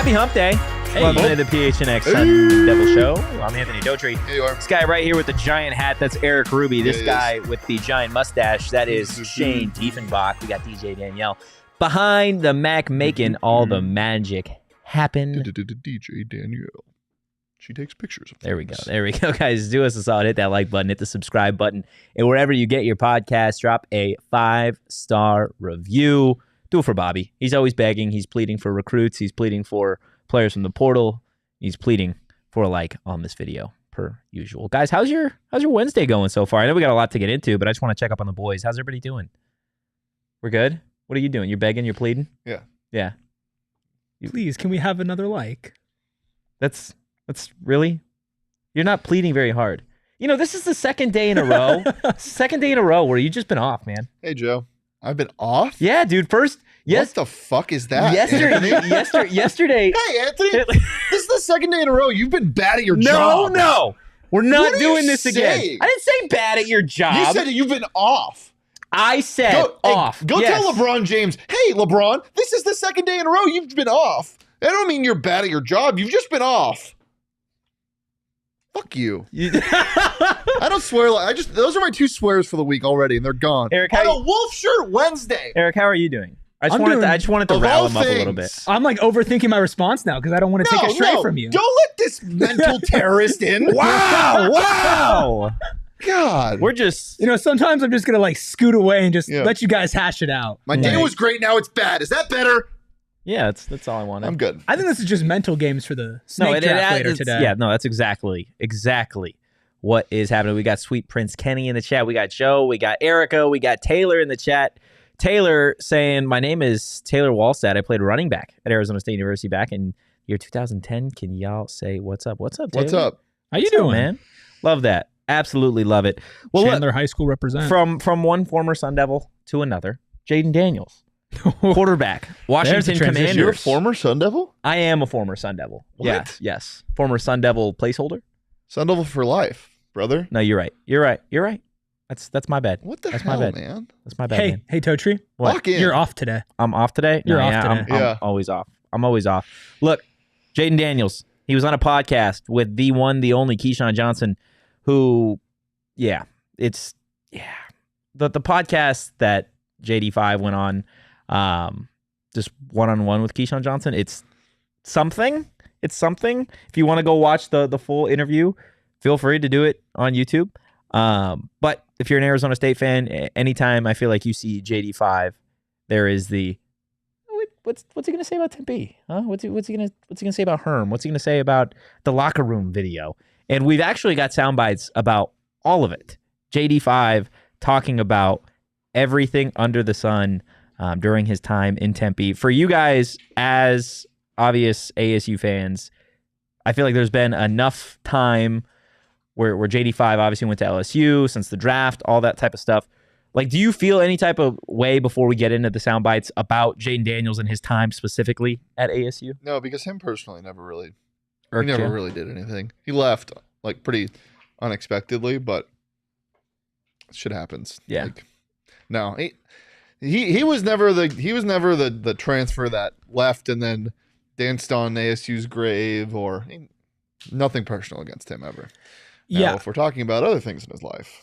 Happy Hump Day. Hey, welcome to the PHNX Sun Devils show. I'm Anthony Totri. Here you are. This guy right here with the giant hat, that's Erik Ruby. This guy with the giant mustache, that is Shane Dieffenbach. We got DJ Danielle. Behind the Mac making all the magic happen. DJ Danielle. She takes pictures of things. There we go. There we go, guys. Do us a solid. Hit that like button. Hit the subscribe button. And wherever you get your podcast, drop a 5-star review. Do it for Bobby. He's always begging. He's pleading for recruits. He's pleading for players from the portal. He's pleading for a like on this video, per usual. Guys, how's your Wednesday going so far? I know we got a lot to get into, but I just want to check up on the boys. How's everybody doing? We're good? What are you doing? You're begging? You're pleading? Yeah. Yeah. Please, can we have another like? That's really? You're not pleading very hard. You know, this is the second day in a row. Second day in a row where you've just been off, man. Hey, Joe. I've been off? Yeah, dude. First, yes. What the fuck is that? Yesterday. Hey, Anthony. This is the second day in a row. You've been bad at your job. No. We're not doing this saying? again. I didn't say bad at your job. You said you've been off. I said off. Go tell LeBron James, hey, LeBron, this is the second day in a row you've been off. I don't mean you're bad at your job. You've just been off. Fuck you. I don't swear. Those are my 2 swears for the week already, and they're gone. Eric, on a wolf shirt Wednesday. Eric, how are you doing? I just wanted to rile him up a little bit. I'm like overthinking my response now because I don't want to take it straight from you. Don't let this mental terrorist in. Wow. God. We're just... sometimes I'm just going to like scoot away and just let you guys hash it out. My day was great. Now it's bad. Is that better? Yeah, that's all I wanted. I'm good. I think this is just mental games for the snake draft later today. Yeah, no, that's exactly what is happening. We got Sweet Prince Kenny in the chat. We got Joe. We got Erica. We got Taylor in the chat. Taylor saying, my name is Taylor Wallstad. I played running back at Arizona State University back in year 2010. Can y'all say what's up? What's up, Taylor? What's up? How you doing, man? Love that. Absolutely love it. Well, Chandler High School represent. From one former Sun Devil to another, Jayden Daniels. Quarterback, Washington Commanders. You're a former Sun Devil? I am a former Sun Devil. What? Yeah, yes. Former Sun Devil placeholder. Sun Devil for life, brother. No, you're right. That's my bad. What the That's hell, my bad. man? That's my bad, man. Hey, Totri. What? Lock in. You're off today. I'm off today? You're off today. I'm always off. I'm always off. Look, Jayden Daniels, he was on a podcast with the one, the only Keyshawn Johnson, who, the podcast that JD5 went on, just one-on-one with Keyshawn Johnson. It's something. If you want to go watch the full interview, feel free to do it on YouTube. But if you're an Arizona State fan, anytime I feel like you see JD5, there is the what's he gonna say about Tempe? Huh? What's he gonna say about Herm? What's he gonna say about the locker room video? And we've actually got sound bites about all of it. JD5 talking about everything under the sun during his time in Tempe. For you guys, as obvious ASU fans, I feel like there's been enough time where JD5 obviously went to LSU since the draft, all that type of stuff. Like, do you feel any type of way before we get into the sound bites about Jayden Daniels and his time specifically at ASU? No, because him personally never really did anything. He left like pretty unexpectedly, but shit happens. Yeah. Like, no, he was never the transfer that left and then danced on ASU's grave or nothing personal against him ever. Now, if we're talking about other things in his life,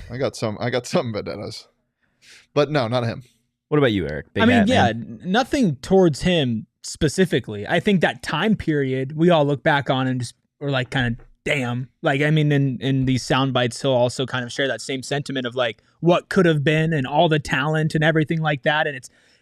I got some vendettas, but no, not him. What about you, Eric? Nothing towards him specifically. I think that time period we all look back on and just were like, kind of, damn. Like, I mean, in these sound bites, he'll also kind of share that same sentiment of like what could have been and all the talent and everything like that. And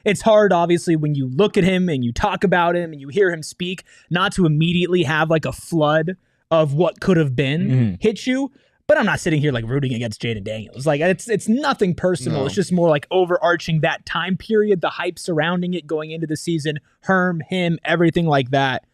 it's hard, obviously, when you look at him and you talk about him and you hear him speak, not to immediately have like a flood of what could have been hit you. But I'm not sitting here like rooting against Jayden Daniels. Like it's nothing personal. No. It's just more like overarching that time period, the hype surrounding it going into the season, Herm, him, everything like that.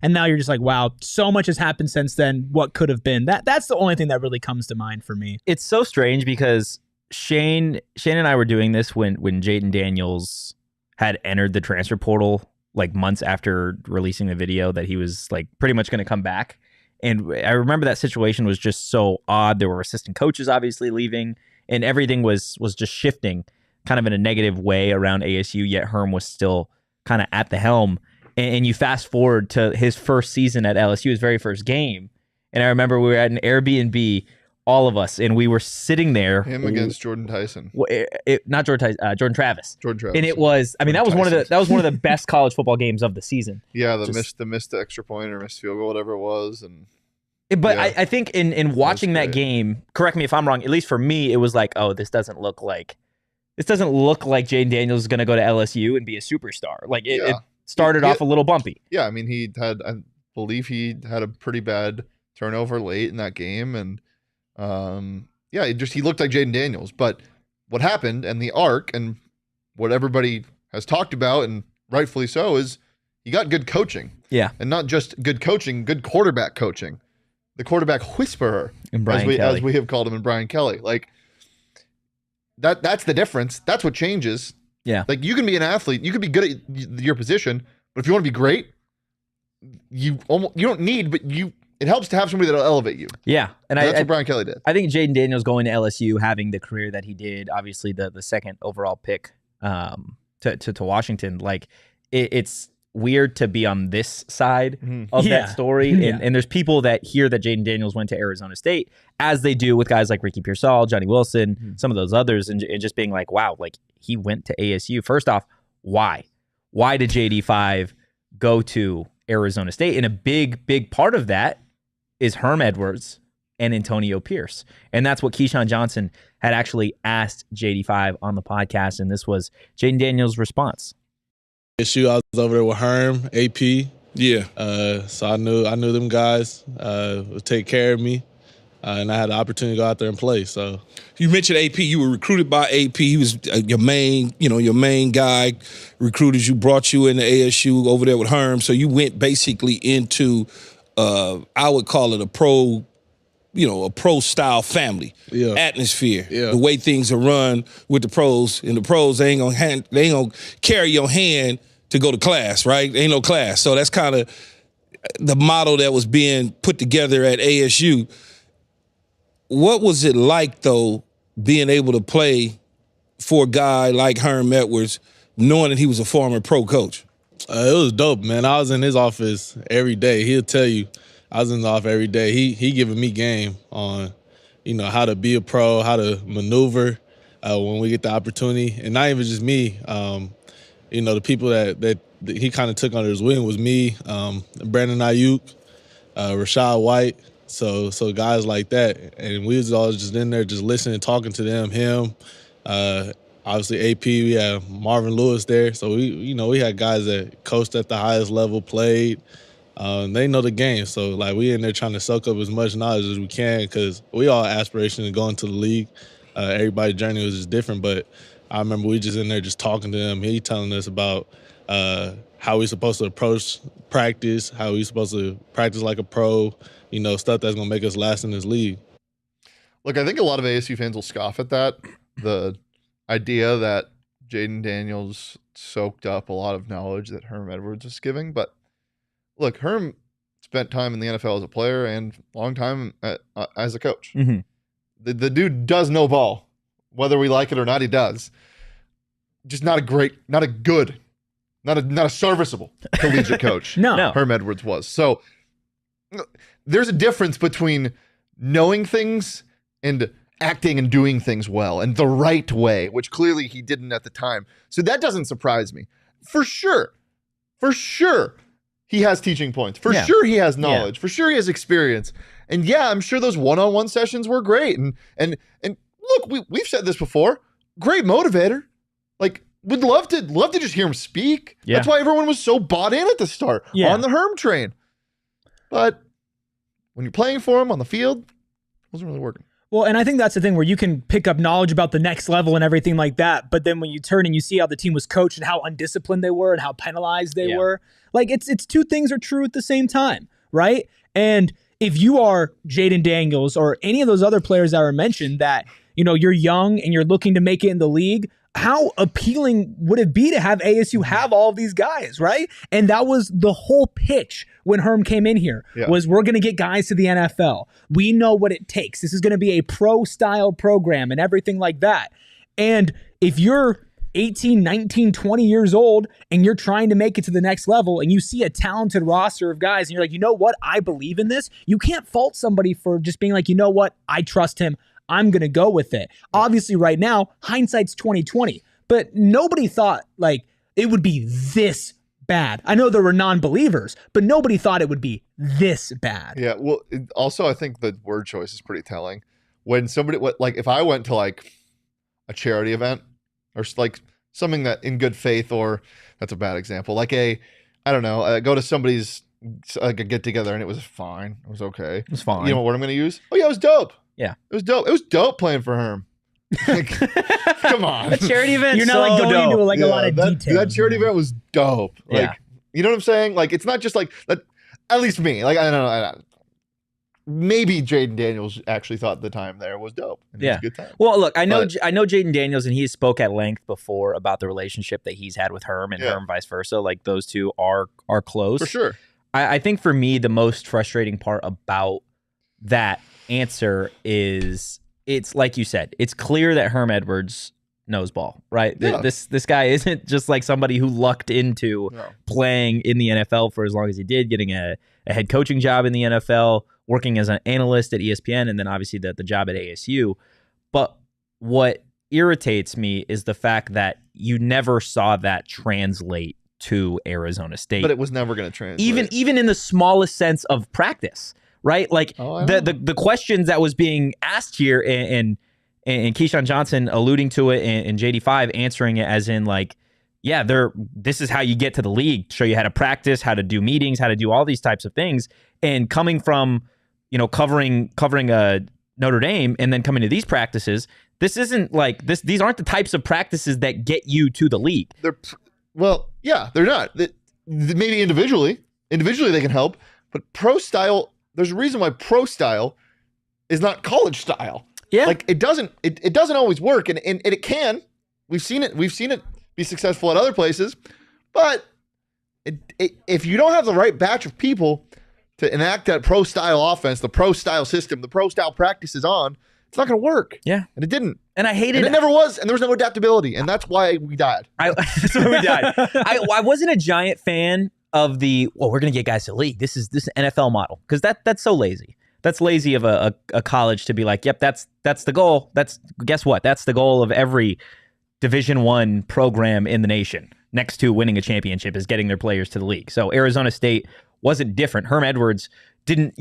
And now you're just like, wow, so much has happened since then. What could have been? That's the only thing that really comes to mind for me. It's so strange because Shane and I were doing this when Jayden Daniels had entered the transfer portal like months after releasing the video that he was like pretty much going to come back. And I remember that situation was just so odd. There were assistant coaches obviously leaving, and everything was just shifting kind of in a negative way around ASU, yet Herm was still kind of at the helm. And you fast forward to his first season at LSU, his very first game. And I remember we were at an Airbnb, all of us, and we were sitting there. Him against Jordan Tyson. Not Jordan Tyson, Jordan Travis. Jordan Travis. And it was, I mean, that was one of the best college football games of the season. Yeah, missed the extra point or missed field goal, whatever it was, But yeah. I think in watching that game, correct me if I'm wrong, at least for me, it was like, oh, this doesn't look like Jayden Daniels is going to go to LSU and be a superstar. Like it started off a little bumpy. Yeah, I mean, I believe he had a pretty bad turnover late in that game, and he looked like Jayden Daniels. But what happened and the arc and what everybody has talked about, and rightfully so, is he got good coaching. Yeah, and not just good coaching, good quarterback coaching. The quarterback whisperer, as we have called him in Brian Kelly. Like that's the difference. That's what changes. Yeah. Like you can be an athlete, you could be good at your position, but if you want to be great, you don't need, but it helps to have somebody that'll elevate you. Yeah. And that's what Brian Kelly did. I think Jayden Daniels going to LSU, having the career that he did, obviously the second overall pick to Washington, like it's weird to be on this side of that story. And there's people that hear that Jayden Daniels went to Arizona State, as they do with guys like Ricky Pearsall, Johnny Wilson, some of those others, and just being like, wow, like he went to ASU. First off, why? Why did JD5 go to Arizona State? And a big part of that is Herm Edwards and Antonio Pierce. And that's what Keyshawn Johnson had actually asked JD5 on the podcast. And this was Jayden Daniels' response. ASU, I was over there with Herm, AP. Yeah. So I knew them guys would take care of me, and I had the opportunity to go out there and play. So you mentioned AP. You were recruited by AP. He was your main guy. Recruited you, brought you into ASU over there with Herm. So you went basically into, I would call it a pro style family atmosphere. Yeah. The way things are run with the pros, and the pros they ain't gonna carry your hand to go to class, right? Ain't no class. So that's kind of the model that was being put together at ASU. What was it like, though, being able to play for a guy like Herm Edwards, knowing that he was a former pro coach? It was dope, man. I was in his office every day. He'll tell you, I was in the office every day. He giving me game on, how to be a pro, how to maneuver when we get the opportunity. And not even just me. The people that he kind of took under his wing was me, Brandon Ayuk, Rashad White. So guys like that. And we was all just in there just listening, talking to them, him. Obviously AP, we had Marvin Lewis there. So we had guys that coached at the highest level, played. They know the game. So like we in there trying to soak up as much knowledge as we can, because we all aspiration to go into the league. Everybody's journey was just different, but I remember we just in there just talking to him. He telling us about how we supposed to approach practice, how we supposed to practice like a pro, stuff that's going to make us last in this league. Look, I think a lot of ASU fans will scoff at that, the idea that Jayden Daniels soaked up a lot of knowledge that Herm Edwards was giving. But look, Herm spent time in the NFL as a player and long time as a coach. Mm-hmm. The dude does know ball. Whether we like it or not, he does. Just not a serviceable collegiate coach. No. Herm Edwards was. So there's a difference between knowing things and acting and doing things well and the right way, which clearly he didn't at the time. So that doesn't surprise me. For sure, he has teaching points. For sure, he has knowledge. Yeah. For sure, he has experience. And yeah, I'm sure those one-on-one sessions were great. And look, we've said this before. Great motivator. Like, would love to just hear him speak. Yeah. That's why everyone was so bought in at the start on the Herm train. But when you're playing for him on the field, Wasn't really working. Well, and I think that's the thing where you can pick up knowledge about the next level and everything like that. But then when you turn and you see how the team was coached and how undisciplined they were and how penalized they were, like it's two things are true at the same time, right? And if you are Jayden Daniels or any of those other players that were mentioned that, you're young and you're looking to make it in the league, how appealing would it be to have ASU have all of these guys, right? And that was the whole pitch when Herm came in here, was we're going to get guys to the NFL. We know what it takes. This is going to be a pro-style program and everything like that. And if you're 18, 19, 20 years old and you're trying to make it to the next level and you see a talented roster of guys and you're like, you know what? I believe in this. You can't fault somebody for just being like, you know what? I trust him. I'm going to go with it. Obviously right now, hindsight's 2020, but nobody thought like it would be this bad. I know there were non-believers, but nobody thought it would be this bad. Yeah. Well, also I think the word choice is pretty telling. When somebody, like if I went to like a charity event or like something that in good faith, or that's a bad example, like I don't know, go to somebody's like a get together and it was fine. It was okay. It was fine. You know what I'm going to use? Oh yeah, it was dope. Yeah. It was dope. It was dope playing for Herm. Like, come on. A charity event. You're not like going into like a lot of detail. That charity event was dope. Like, you know what I'm saying? Like, it's not just like that. At least me. Like, I don't know. Maybe Jayden Daniels actually thought the time there was dope. And it was a good time. Well, look, I know Jayden Daniels, and he spoke at length before about the relationship that he's had with Herm and Herm vice versa. Like, those two are close. For sure. I think for me, the most frustrating part about that answer is it's like you said, it's clear that Herm Edwards knows ball, right? Yeah. This guy isn't just like somebody who lucked into playing in the NFL for as long as he did, getting a head coaching job in the NFL, working as an analyst at ESPN, and then obviously the job at ASU. But what irritates me is the fact that you never saw that translate to Arizona State. But it was never going to translate. Even in the smallest sense of practice. Right, like the questions that was being asked here, and Keyshawn Johnson alluding to it, and JD5 answering it as in like, yeah, this is how you get to the league. Show you how to practice, how to do meetings, how to do all these types of things. And coming from, covering Notre Dame, and then coming to these practices, this isn't like this. These aren't the types of practices that get you to the league. They're not. Maybe individually they can help, but pro style. There's a reason why pro style is not college style. Yeah. Like it doesn't always work, and it can. We've seen it be successful at other places, but if you don't have the right batch of people to enact that pro style offense, the pro style system, the pro style practices on, it's not going to work. Yeah. And it didn't. And I hated it. It never was, and there was no adaptability, and that's why we died. That's why we died. I wasn't a giant fan of we're going to get guys to the league. This is NFL model, because that's so lazy. That's lazy of a college to be like, yep, that's the goal. Guess what? That's the goal of every Division I program in the nation, next to winning a championship, is getting their players to the league. So Arizona State wasn't different. Herm Edwards didn't,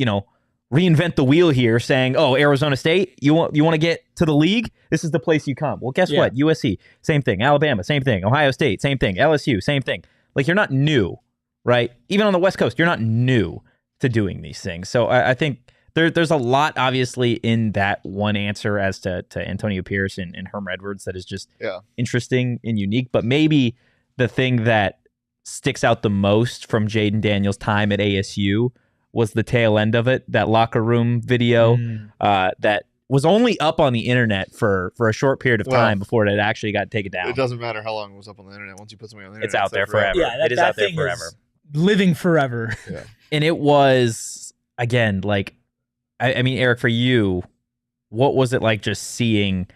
reinvent the wheel here, saying, "Oh, Arizona State, you want to get to the league? This is the place you come." Well, guess what? USC, same thing. Alabama, same thing. Ohio State, same thing. LSU, same thing. Like, you're not new. Right? Even on the West Coast, you're not new to doing these things. So I think there's a lot, obviously, in that one answer as to Antonio Pierce and Herm Edwards that is just interesting and unique. But maybe the thing that sticks out the most from Jayden Daniels' time at ASU was the tail end of it, that locker room video that was only up on the internet for a short period of time before it actually got taken down. It doesn't matter how long it was up on the internet. Once you put something on the internet, it's out there forever. Yeah, it is out there forever. Living forever. Yeah. And it was, again, like, I mean, Erik, for you, what was it like just seeing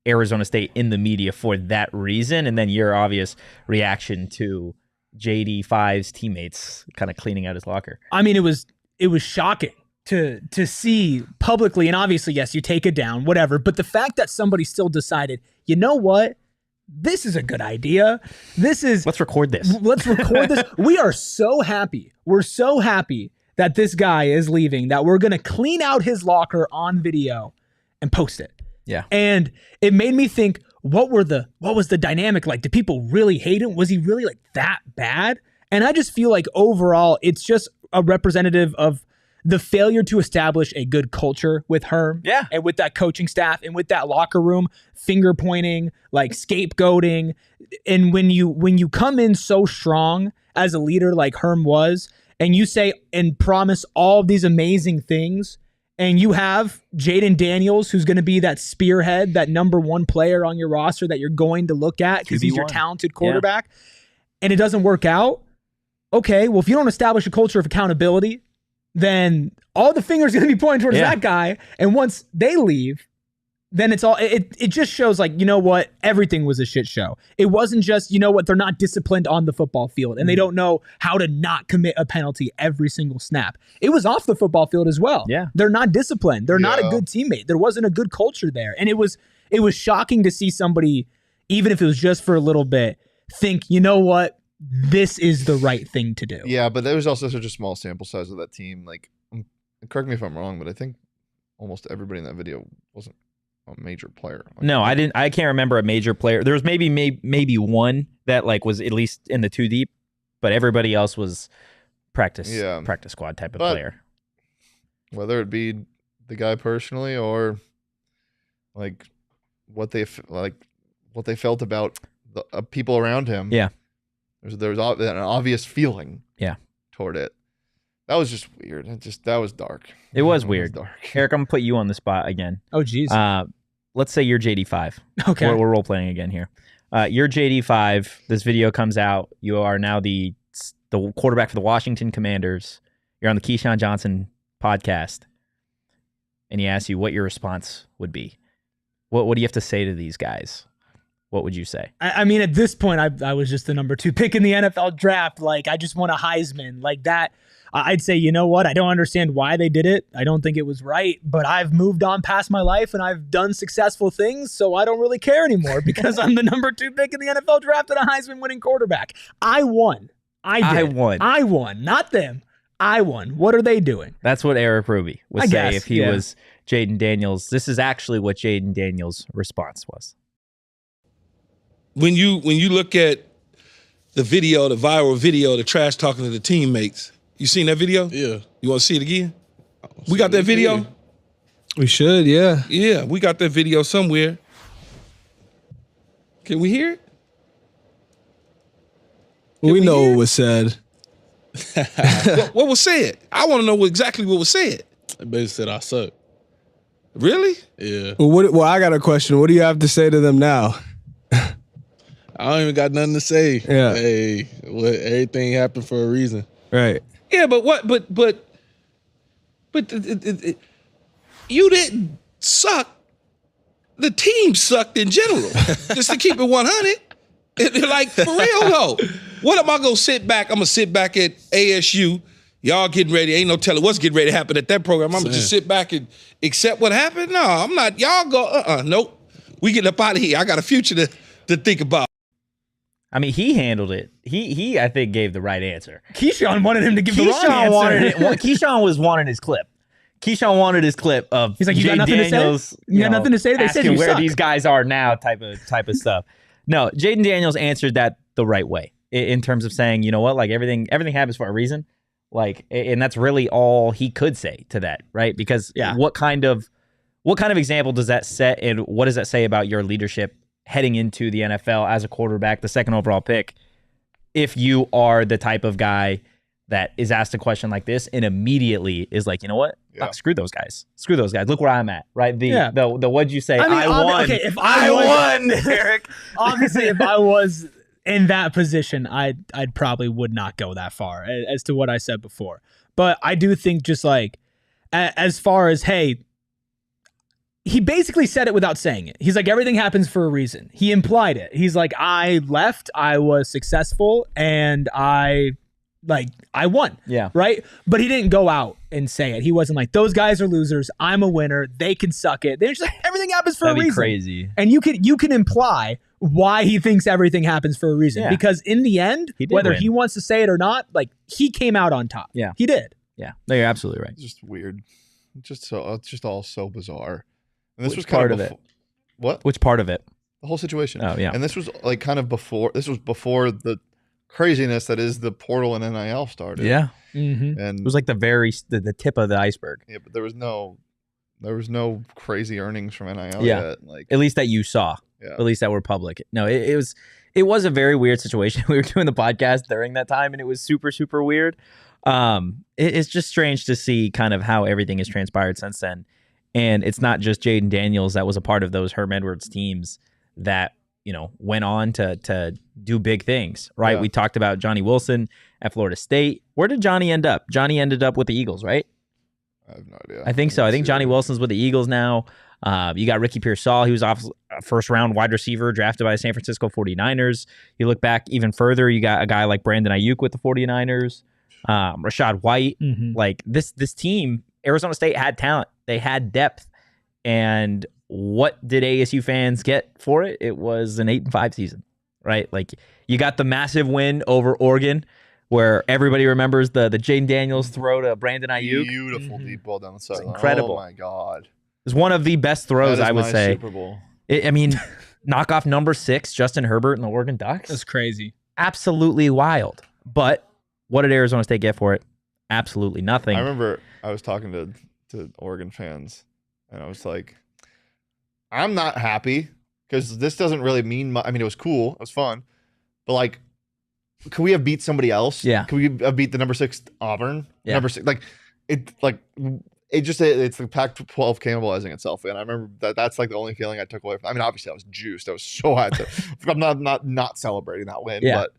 Arizona State in the media for that reason? And then your obvious reaction to JD5's teammates kind of cleaning out his locker. I mean, it was shocking to see publicly, and obviously, yes, you take it down, whatever. But the fact that somebody still decided, you know what? This is a good idea. Let's record this. Let's record this. We are so happy. We're so happy that this guy is leaving, that we're going to clean out his locker on video and post it. Yeah. And it made me think, what was the dynamic like? Did people really hate him? Was he really like that bad? And I just feel like overall, it's just a representative of the failure to establish a good culture with Herm and with that coaching staff and with that locker room, finger pointing, like scapegoating. And when you come in so strong as a leader like Herm was, and you say and promise all of these amazing things, and you have Jayden Daniels, who's going to be that spearhead, that number one player on your roster that you're going to look at because he's your talented quarterback, and it doesn't work out, okay, well, if you don't establish a culture of accountability, then all the fingers are going to be pointing towards that guy. And once they leave, then it just shows like, you know what, everything was a shit show. It wasn't just, you know what, they're not disciplined on the football field and they don't know how to not commit a penalty every single snap. It was off the football field as well. Yeah. They're not disciplined. They're not a good teammate. There wasn't a good culture there. And it was shocking to see somebody, even if it was just for a little bit, think, you know what, this is the right thing to do. Yeah, but there was also such a small sample size of that team. Like, correct me if I'm wrong, but I think almost everybody in that video wasn't a major player. Like, no, I didn't. I can't remember a major player. There was maybe one that like was at least in the 2 deep, but everybody else was practice squad type of player. Whether it be the guy personally or like what they felt about the people around him. Yeah. There's an obvious feeling toward it. That was just weird. That was dark. It was weird. Dark. Erik, I'm going to put you on the spot again. Oh, geez. Let's say you're JD5. Okay. We're role-playing again here. You're JD5. This video comes out. You are now the quarterback for the Washington Commanders. You're on the Keyshawn Johnson podcast. And he asks you what your response would be. What do you have to say to these guys? What would you say? I mean, at this point, I was just the number 2 pick in the NFL draft. Like, I just want a Heisman. Like that, I'd say, you know what? I don't understand why they did it. I don't think it was right, but I've moved on past my life and I've done successful things, so I don't really care anymore because I'm the number 2 pick in the NFL draft and a Heisman winning quarterback. I won. I won. Not them. I won. What are they doing? That's what Erik Ruby would say if he was Jayden Daniels. This is actually what Jayden Daniels' response was. When you look at the video, the viral video, the trash talking to the teammates, you seen that video? Yeah. You want to see it again? We got that video? We should, yeah. Yeah, we got that video somewhere. Can we hear it? We know what was said. What was said? I want to know exactly what was said. They basically said I suck. Really? Yeah. Well, I got a question. What do you have to say to them now? I don't even got nothing to say. Yeah. Hey, everything happened for a reason. Right. Yeah, but you didn't suck. The team sucked in general. Just to keep it 100. Like, for real though. What am I gonna sit back? I'm gonna sit back at ASU. Y'all getting ready. Ain't no telling what's getting ready to happen at that program. I'm gonna just sit back and accept what happened. No, I'm not. Y'all go. Nope. We getting up out of here. I got a future to think about. I mean, he handled it. He I think gave the right answer. Keyshawn wanted him to give the wrong answer. Keyshawn was wanting his clip. Keyshawn wanted his clip of he's like, you got nothing Daniels, to say? You got nothing to say? They said you where suck. These guys are now type of stuff. No, Jayden Daniels answered that the right way in terms of saying, you know what, like everything happens for a reason. Like, and that's really all he could say to that, right? Because what kind of example does that set, and what does that say about your leadership heading into the NFL as a quarterback, the 2nd overall pick, if you are the type of guy that is asked a question like this and immediately is like, you know what? Oh, screw those guys. Screw those guys. Look where I'm at, right? The what'd you say? I won. Okay, if I won, Erik. Obviously, if I was in that position, I'd probably would not go that far as to what I said before. But I do think just like as far as, hey, he basically said it without saying it. He's like, everything happens for a reason. He implied it. He's like, I left, I was successful, and I won. Yeah. Right? But he didn't go out and say it. He wasn't like, those guys are losers. I'm a winner. They can suck it. They're just like, everything happens for a reason. Crazy. And you can imply why he thinks everything happens for a reason. Yeah. Because in the end, whether he wants to say it or not, like, he came out on top. Yeah. He did. Yeah. No, you're absolutely right. It's just weird. It's just all so bizarre. And this was part of it. What? Which part of it? The whole situation. Oh, yeah. And this was like kind of before. This was before the craziness that is the portal and NIL started. Yeah. Mm-hmm. And It was like the tip of the iceberg. yeah, but there was no crazy earnings from NIL Yeah. yet. Like, At least that you saw. yeah. At least that were public. No, it was a very weird situation. We were doing the podcast during that time, and it was super, super weird. It's just strange to see kind of how everything has transpired since then. And it's not just Jayden Daniels that was a part of those Herm Edwards teams that, went on to do big things, right? Yeah. We talked about Johnny Wilson at Florida State. Where did Johnny end up? Johnny ended up with the Eagles, right? I have no idea. I think so. I think Johnny Wilson's with the Eagles now. You got Ricky Pearsall. He was off a first-round wide receiver drafted by the San Francisco 49ers. You look back even further, you got a guy like Brandon Ayuk with the 49ers, Rashad White. Mm-hmm. Like this team, Arizona State had talent. They had depth. And what did ASU fans get for it? It was an 8-5 season, right? Like you got the massive win over Oregon, where everybody remembers the Jayden Daniels throw to Brandon Ayuk. Beautiful deep ball down the sideline. incredible. Oh my god. It's one of the best throws, That is I would my say. Super Bowl. Knock off number 6, Justin Herbert and the Oregon Ducks. That's crazy. Absolutely wild. But what did Arizona State get for it? Absolutely nothing. I remember I was talking to Oregon fans, and I was like, I'm not happy because this doesn't really mean much. I mean, it was cool. It was fun. But, like, could we have beat somebody else? Yeah. Could we have beat the number 6 Auburn? Yeah. Number 6. It's the Pac-12 cannibalizing itself. And I remember that's like the only feeling I took away from. I mean, obviously I was juiced. I was so hyped. I'm not celebrating that win. Yeah. But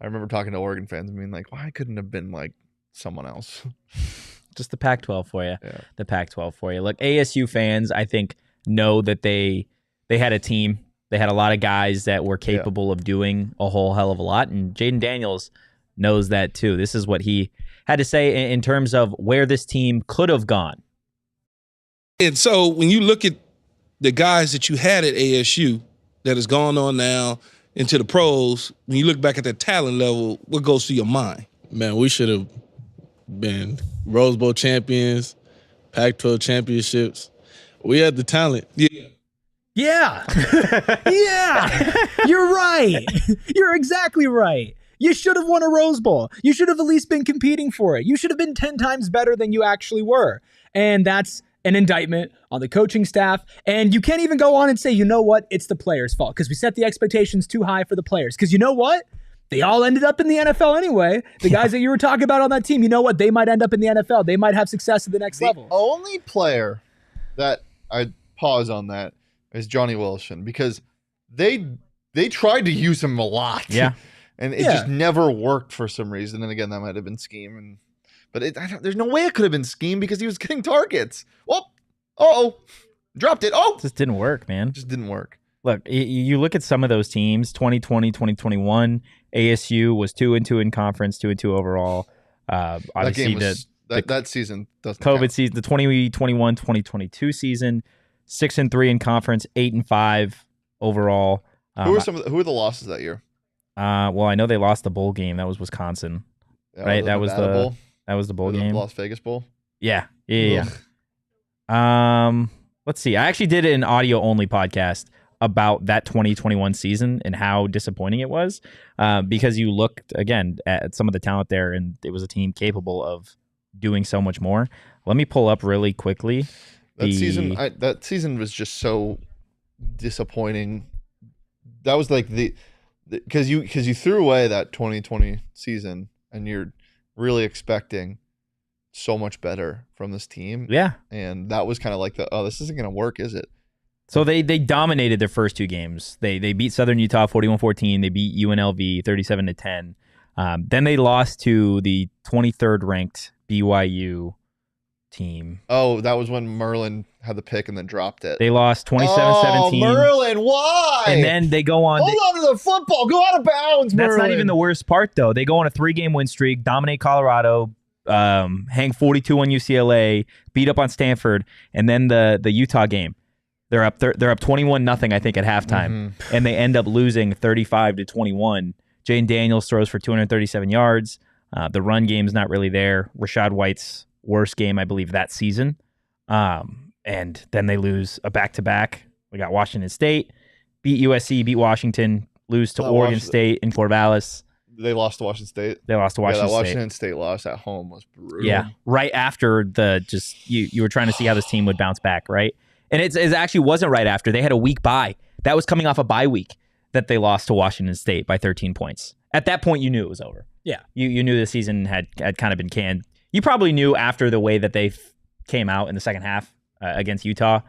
I remember talking to Oregon fans and being like, why couldn't it have been like someone else? Just the Pac-12 for you. Yeah. The Pac-12 for you. Look, ASU fans, I think, know that they had a team. They had a lot of guys that were capable of doing a whole hell of a lot. And Jayden Daniels knows that too. This is what he had to say in terms of where this team could have gone. And so when you look at the guys that you had at ASU that has gone on now into the pros, when you look back at that talent level, what goes through your mind? Man, we should have been Rose Bowl champions, Pac-12 championships. We had the talent. Yeah. Yeah. Yeah. You're right. You're exactly right. You should have won a Rose Bowl. You should have at least been competing for it. You should have been 10 times better than you actually were. And that's an indictment on the coaching staff. And you can't even go on and say, you know what? It's the players' fault because we set the expectations too high for the players. Because you know what? They all ended up in the NFL anyway. The guys that you were talking about on that team, you know what? They might end up in the NFL. They might have success at the next level. The only player that I pause on that is Johnny Wilson because they tried to use him a lot. Yeah. And it just never worked for some reason. And again, that might have been scheme. But there's no way it could have been scheme because he was getting targets. Well, dropped it. Oh, Just didn't work, man. just didn't work. Look, you look at some of those teams, 2020, 2021, ASU was 2-2 in conference, 2-2 overall. That Obviously, game was that season doesn't COVID count. season, the 2021, 2022 season, 6-3 in conference, 8-5 overall. Who are the losses that year? Well, I know they lost the bowl game. That was Wisconsin, right? That was Nevada Bowl? that was the bowl Or the game. Las Vegas Bowl. Yeah. Ugh. Let's see. I actually did an audio only podcast about that 2021 season and how disappointing it was, because you looked again at some of the talent there, and it was a team capable of doing so much more. Let me pull up really quickly. That season was just so disappointing. That was like because you threw away that 2020 season, and you're really expecting so much better from this team. Yeah. And that was kind of like this isn't going to work, is it? So they dominated their first two games. They beat Southern Utah 41-14. They beat UNLV 37-10. Then they lost to the 23rd ranked BYU team. Oh, that was when Merlin had the pick and then dropped it. They lost 27-17. Oh, Merlin, why? And then they go on. Hold on to the football. Go out of bounds, That's Merlin. not even the worst part, though. They go on a 3-game win streak, dominate Colorado, hang 42 on UCLA, beat up on Stanford, and then the Utah game. They're up 21-0, I think, at halftime, and they end up losing 35-21. Jayden Daniels throws for 237 yards. The run game's not really there. Rashad White's worst game, I believe, that season. And then they lose a back-to-back. We got Washington State, beat USC, beat Washington, lose to Oregon State in Corvallis. They lost to Washington State. They lost to Washington that State. Washington State loss at home was brutal. Yeah, right after you were trying to see how this team would bounce back, right? And it actually wasn't right after. They had a week bye. That was coming off a bye week that they lost to Washington State by 13 points. At that point, you knew it was over. Yeah. You knew the season had kind of been canned. You probably knew after the way that they came out in the second half against Utah.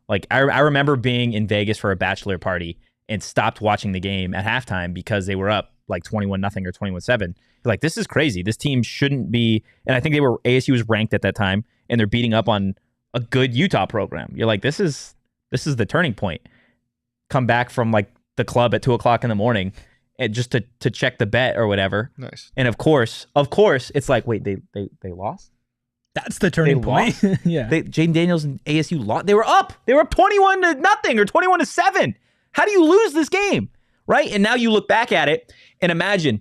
Like, I remember being in Vegas for a bachelor party and stopped watching the game at halftime because they were up like 21-0 or 21-7. Like, this is crazy. This team shouldn't be. And I think ASU was ranked at that time, and they're beating up on a good Utah program. You're like, this is the turning point. Come back from like the club at 2:00 in the morning and just to check the bet or whatever. Nice. And of course, it's like, wait, they lost? That's the turning point. Yeah. Jayden Daniels and ASU lost. They were up. They were up 21-0 or 21-7. How do you lose this game? Right? And now you look back at it and imagine,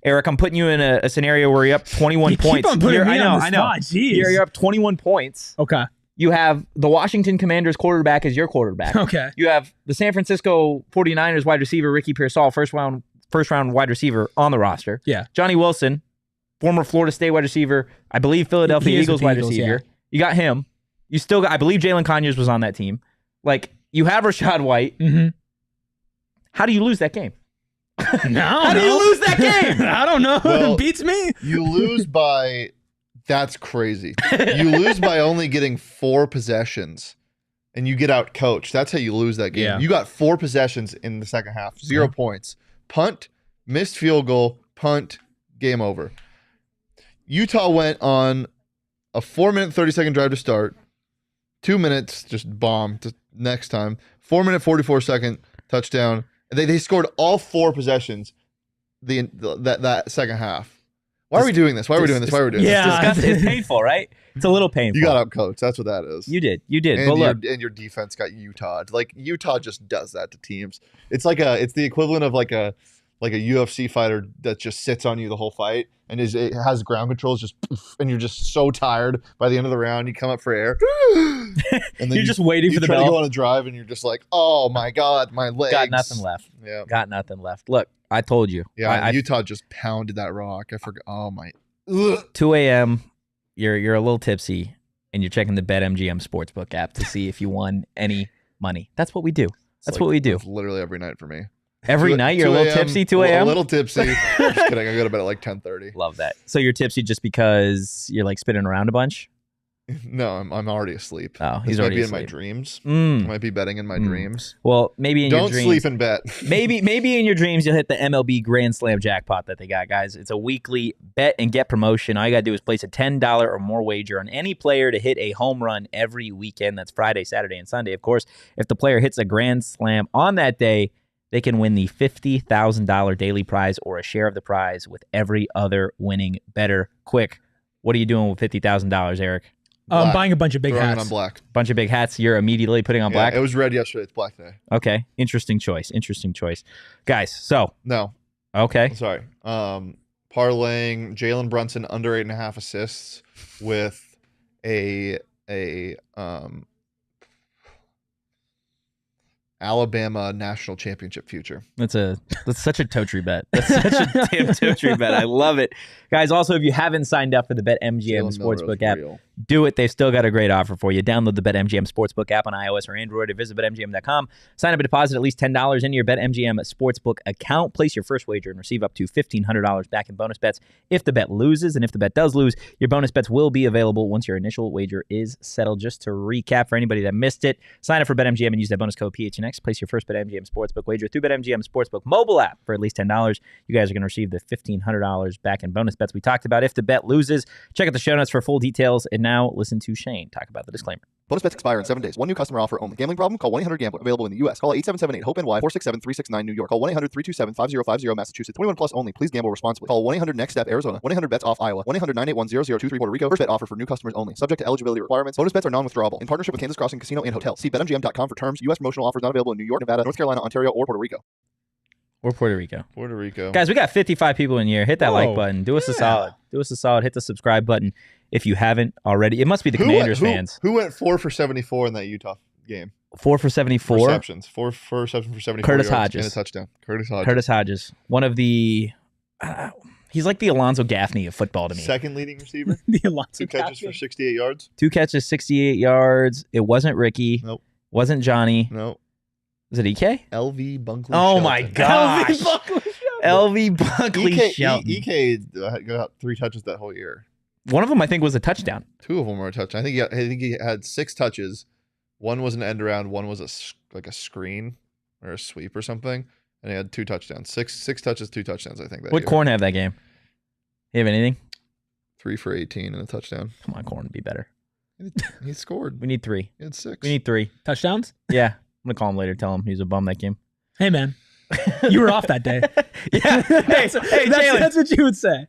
Eric, I'm putting you in a scenario where you're up 21 points. Keep on putting me on the spot. Jeez. You're up 21 points. Okay. You have the Washington Commanders quarterback as your quarterback. Okay. You have the San Francisco 49ers wide receiver Ricky Pearsall, first round wide receiver on the roster. Yeah. Johnny Wilson, former Florida State wide receiver, I believe Philadelphia Eagles wide receiver. Yeah. You got him. You still got, I believe Jalen Conyers was on that team. Like, you have Rashad White. Mm-hmm. How do you lose that game? How do you lose that game? I don't know. Well, It beats me. You lose by. That's crazy. You lose by only getting 4 possessions, and you get out coached. That's how you lose that game. Yeah. You got 4 possessions in the second half, 0 points. Punt, missed field goal, punt, game over. Utah went on a 4-minute, 30-second drive to start. 2 minutes, just bomb to next time. 4-minute, 44-second touchdown. They scored all 4 possessions that second half. Why are we doing this? Why are we doing this? Yeah, it's painful, right? It's a little painful. You got out coached. That's what that is. You did. And, But look, and your defense got Utah. Like, Utah just does that to teams. It's the equivalent of like a UFC fighter that just sits on you the whole fight and it has ground controls just poof, and you're just so tired by the end of the round. You come up for air, and then you're just waiting for the try bell. to go on a drive, and you're just like, oh my god, my legs. Got nothing left. Yeah, got nothing left. Look, I told you. Yeah, Utah just pounded that rock. I forgot. Oh my. 2 a.m. You're a little tipsy, and you're checking the BetMGM Sportsbook app to see if you won any money. That's what we do. That's what we do. It's literally every night for me. Every night you're a little tipsy. 2 a.m. A little tipsy. Just kidding. I go to bed at like 10:30. Love that. So you're tipsy just because you're like spinning around a bunch? No, I'm already asleep. Oh, he's this already might be asleep. in my dreams. Mm. I might be betting in my dreams. Well, maybe in your Don't dreams. sleep and bet. maybe in your dreams you'll hit the MLB Grand Slam jackpot that they got, guys. It's a weekly bet and get promotion. All you got to do is place a $10 or more wager on any player to hit a home run every weekend. That's Friday, Saturday, and Sunday. Of course, if the player hits a Grand Slam on that day, they can win the $50,000 daily prize or a share of the prize with every other winning bettor. Quick, what are you doing with $50,000, Eric? I'm buying a bunch of big Throwing hats. it on black. Bunch of big hats. You're immediately putting on black? It was red yesterday. It's black today. Okay. Interesting choice. Guys, so. No. Okay. Sorry. Parlaying Jalen Brunson under 8.5 assists with a Alabama national championship future. That's such a Totri bet. That's such a damn Totri bet. I love it. Guys, also, if you haven't signed up for the BetMGM Sportsbook app, do it. They've still got a great offer for you. Download the BetMGM Sportsbook app on iOS or Android or visit BetMGM.com. Sign up and deposit at least $10 into your BetMGM Sportsbook account. Place your first wager and receive up to $1,500 back in bonus bets if the bet loses. And if the bet does lose, your bonus bets will be available once your initial wager is settled. Just to recap for anybody that missed it, sign up for BetMGM and use that bonus code PHNX. Place your first BetMGM Sportsbook wager through BetMGM Sportsbook mobile app for at least $10. You guys are going to receive the $1,500 back in bonus bets we talked about. If the bet loses, check out the show notes for full details. And now listen to Shane talk about the disclaimer. Bonus bets expire in 7 days. One new customer offer only. Gambling problem? Call 1-800-GAMBLER. Available in the U.S. Call 877-8-HOPE-NY 467-369 New York. Call 1-800-327-5050 Massachusetts. 21 plus only. Please gamble responsibly. Call 1-800-NEXT-STEP Arizona. 1-800-BETS-OFF Iowa. 1-800-981-0023 Puerto Rico. First bet offer for new customers only. Subject to eligibility requirements. Bonus bets are non-withdrawable. In partnership with Kansas Crossing Casino and Hotel. See BetMGM.com for terms. U.S. promotional offers not available in New York, Nevada, North Carolina, Ontario, or Puerto Rico. Or Puerto Rico. Puerto Rico. Guys, we got 55 people in here. Hit that like Whoa. button. Do us a solid. Hit the subscribe button if you haven't already. It must be the Commanders fans. Who went 4 for 74 in that Utah game? 4 for 74. Receptions. 4 receptions for 74 Curtis yards Hodges. and a touchdown. Curtis Hodges. One of the He's like the Alonzo Gaffney of football to me. Second leading receiver. The Alonso 2 catches for 68 yards. 2 catches, 68 yards. It wasn't Ricky. Nope. Wasn't Johnny. No. Was it EK? LV Bunkley. Oh my Shelton. gosh. LV Buckley. LV Bunkley EK, Shelton. EK got 3 touches that whole year. One of them, I think, was a touchdown. 2 of them were a touchdown. I think he had 6 touches. One was an end around. One was a screen or a sweep or something. And he had 2 touchdowns. 6 touches, 2 touchdowns. I think that What year. Corn have that game? You have anything? 3 for 18 and a touchdown. Come on, Corn, be better. He scored. We need 3. He had 6. We need 3. Touchdowns? Yeah, I'm gonna call him later. Tell him he's a bum that game. Hey, man. You were off that day. Yeah. Hey, Jalen. That's what you would say.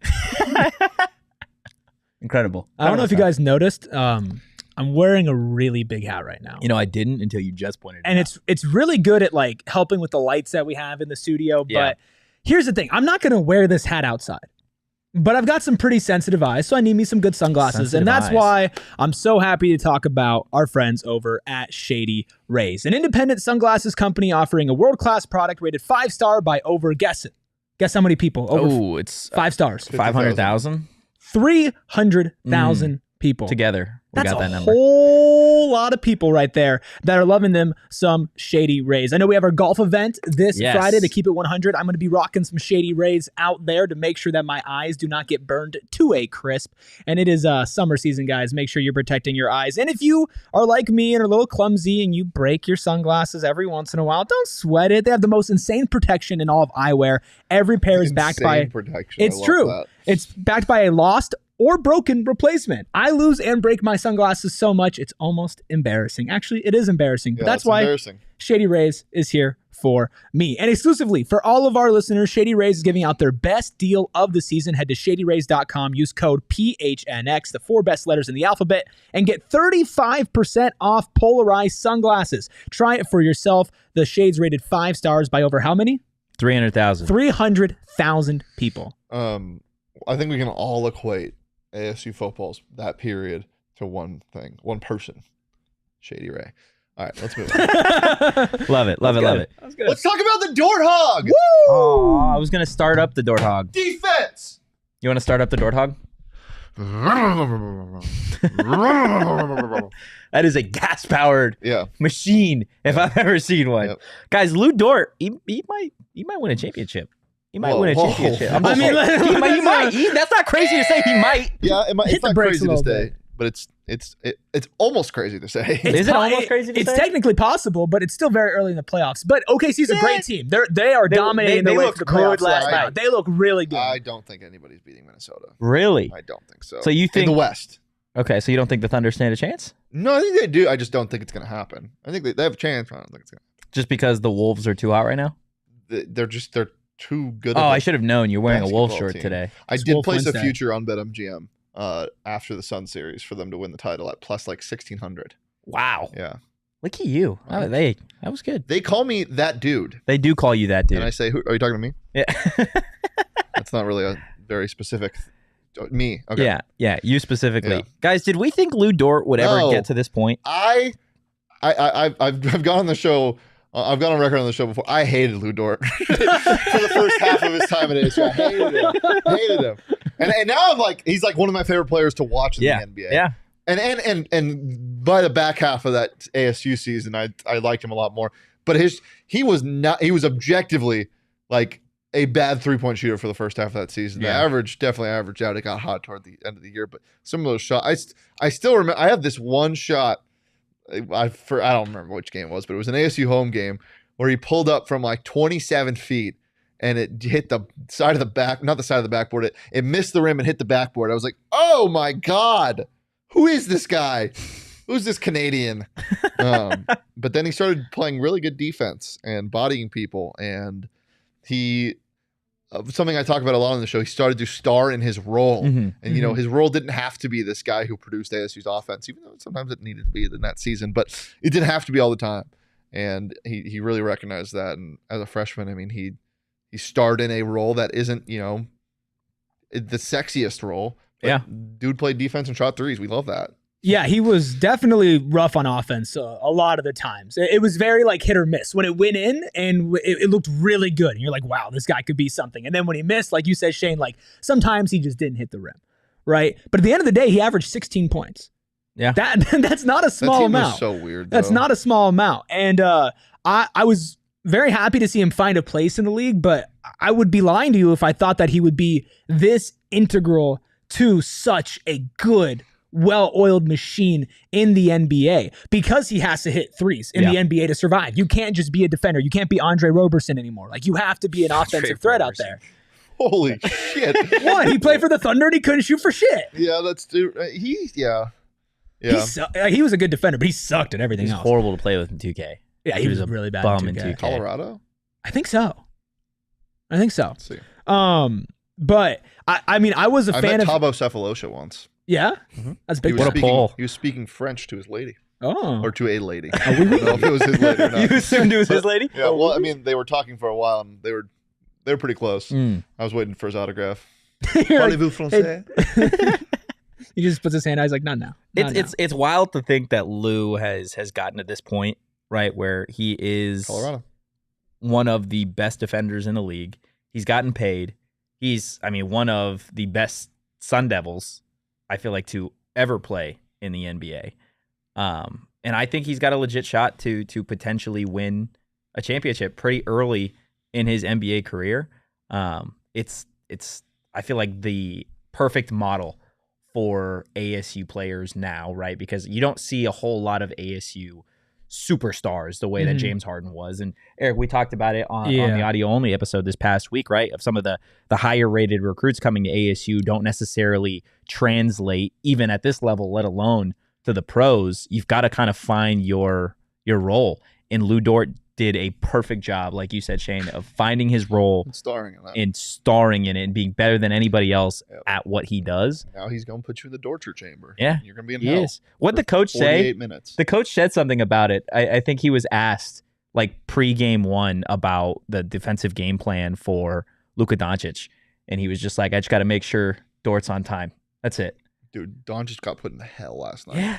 Incredible. I don't know if you guys noticed. I'm wearing a really big hat right now. You know, I didn't until you just pointed it And out. it's really good at like helping with the lights that we have in the studio. Yeah. But here's the thing. I'm not going to wear this hat outside. But I've got some pretty sensitive eyes, so I need me some good sunglasses. Sensitive and that's eyes. why I'm so happy to talk about our friends over at Shady Rays, an independent sunglasses company offering a world-class product rated 5-star by over, guess how many people? Over it's 5 stars. 500,000 300,000 people. together. We That's got that a number. whole lot of people right there that are loving them some Shady Rays. I know we have our golf event this Yes. Friday to keep it 100. I'm going to be rocking some Shady Rays out there to make sure that my eyes do not get burned to a crisp. And it is summer season, guys. Make sure you're protecting your eyes. And if you are like me and are a little clumsy and you break your sunglasses every once in a while, don't sweat it. They have the most insane protection in all of eyewear. Every pair is backed by... Insane protection. I It's love true. that. It's backed by a lost or broken replacement. I lose and break my sunglasses so much, it's almost embarrassing. Actually, it is embarrassing, but Yeah, that's it's why embarrassing. Shady Rays is here for me. And exclusively for all of our listeners, Shady Rays is giving out their best deal of the season. Head to shadyrays.com, use code PHNX, the 4 best letters in the alphabet, and get 35% off polarized sunglasses. Try it for yourself. The shades rated 5 stars by over how many? 300,000. 300,000 people. I think we can all equate ASU football's that period to one thing, one person. Shady Ray. All right, let's move on. Love it. Love it. Love it. Let's talk about the Dort Hog. Oh, I was going to start up the Dort Hog. Defense. You want to start up the Dort Hog? That is a gas-powered Yeah. machine if I've ever seen one. Yep. Guys, Lou Dort, he might win a championship. He might win a Whoa. championship. I mean, he might. That's not crazy to say he might. Yeah, Hit it's the not brakes crazy a to little say, but it's almost crazy to say. Is it almost crazy to It's say? technically possible, but it's still very early in the playoffs. But OKC's a great team. They are dominating they their way looked to the good playoffs last right now. night. They look really good. I don't think anybody's beating Minnesota. Really? I don't think so. So you think in the West? Okay, so you don't think the Thunder stand a chance? No, I think they do. I just don't think it's going to happen. I think they have a chance. I don't think it's going Just because the Wolves are too hot right now? to. They're too good. Oh, of a I should have known. You're wearing a Wolves basketball shirt team. today. I It's did Wolf place Wednesday. a future on BetMGM after the Sun series for them to win the title at plus like 1,600. Wow. Yeah. Look at you. Oh, that was good. They call me that dude. They do call you that, dude. And I say, who are you talking to me? Yeah. That's not really a very specific me. Okay. Yeah. You specifically. Yeah. Guys, did we think Lou Dort would ever No. get to this point? I've gone on the show. I've gone on record on the show before. I hated Lou Dort for the first half of his time at ASU. I hated him. And now I'm like, he's like one of my favorite players to watch in the NBA. Yeah. And by the back half of that ASU season, I liked him a lot more. But he was objectively like a bad 3-point shooter for the first half of that season. The average definitely averaged out. It got hot toward the end of the year, but some of those shots, I still remember. I have this one shot. I don't remember which game it was, but it was an ASU home game where he pulled up from like 27 feet and it hit the side of the back, not the side of the backboard. It missed the rim and hit the backboard. I was like, oh my God, who is this guy? Who's this Canadian? But then he started playing really good defense and bodying people. And something I talk about a lot on the show, he started to star in his role. Mhm. And, you know, his role didn't have to be this guy who produced ASU's offense, even though sometimes it needed to be in that season, but it didn't have to be all the time. And he really recognized that. And as a freshman, I mean, he starred in a role that isn't, you know, the sexiest role. But Yeah. dude played defense and shot threes. We love that. Yeah, he was definitely rough on offense a lot of the times. It was very like hit or miss. When it went in and it looked really good, and you're like, wow, this guy could be something. And then when he missed, like you said, Shane, like sometimes he just didn't hit the rim, right? But at the end of the day, he averaged 16 points. Yeah, that's not a small that team amount. Was so weird. That's not a small amount. And I was very happy to see him find a place in the league, but I would be lying to you if I thought that he would be this integral to such a good, well-oiled machine in the NBA, because he has to hit threes in the NBA to survive. You can't just be a defender. You can't be Andre Roberson anymore. Like, you have to be an offensive threat out there. Holy shit. What? He played for the Thunder and he couldn't shoot for shit. Yeah, that's dude. Yeah. He was a good defender, but he sucked at everything He's else. horrible to play with in 2K. Yeah, he was a really bad bum in 2K. Colorado? I think so. Let's see. But I mean, I was a fan met of Thabo Cephalosha once. Yeah, that's big. What a pull. He was speaking French to his lady. Oh, Or to a lady. I don't know if it was his lady or not. You assumed it was his lady? Yeah, well, I mean, they were talking for a while, and they were pretty close. I was waiting for his autograph. Parlez-vous français? He just puts his hand out. He's like, no. It's wild to think that Lou has gotten to this point, right, where he is Colorado. One of the best defenders in the league. He's gotten paid. He's, one of the best Sun Devils, I feel like, to ever play in the NBA. And I think he's got a legit shot to potentially win a championship pretty early in his NBA career. It's I feel like the perfect model for ASU players now, right? Because you don't see a whole lot of ASU superstars the way that James Harden was. And Eric, we talked about it on the audio only episode this past week, right? Of some of the higher rated recruits coming to ASU don't necessarily translate even at this level, let alone to the pros. You've got to kind of find your role. And Lu Dort did a perfect job, like you said, Shane, of finding his role And starring in that. and starring in it and being better than anybody else at what he does. Now he's going to put you in the torture chamber. Yeah, You're going to be in he hell. is. What the coach say? 48 minutes. The coach said something about it. I think he was asked like pre-game one about the defensive game plan for Luka Doncic, and he was just like, I just got to make sure Dort's on time. That's it. Dude, Don just got put in hell last night. Yeah.